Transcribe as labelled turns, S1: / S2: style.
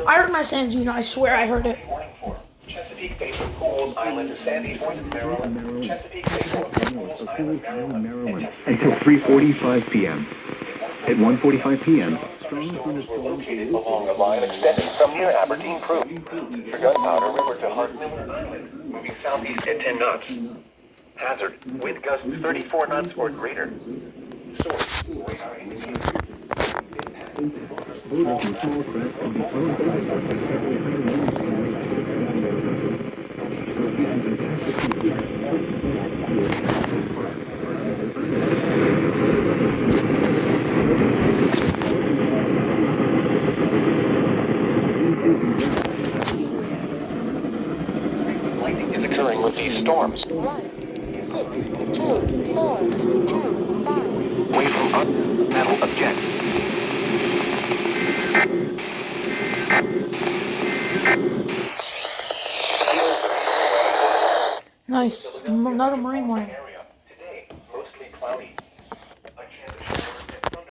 S1: I heard my SMW, I swear I heard it.
S2: Chesapeake Bay from Pools Island to Sandy Point, Maryland. Chesapeake Bay from Pools Island, Maryland.
S3: Until 3:45 p.m. At 1:45 p.m.,
S2: Storms were located along a line extending from near Aberdeen Crew for Gunpowder River to Hart Miller Island, moving southeast at 10 knots. Hazard, wind gusts 34 knots or greater. Source, radar indicates. Lightning is occurring with these storms.
S4: 1, 6, 2, 4, 2, 5.
S2: Away from metal objects.
S1: Nice. Another Marine warning.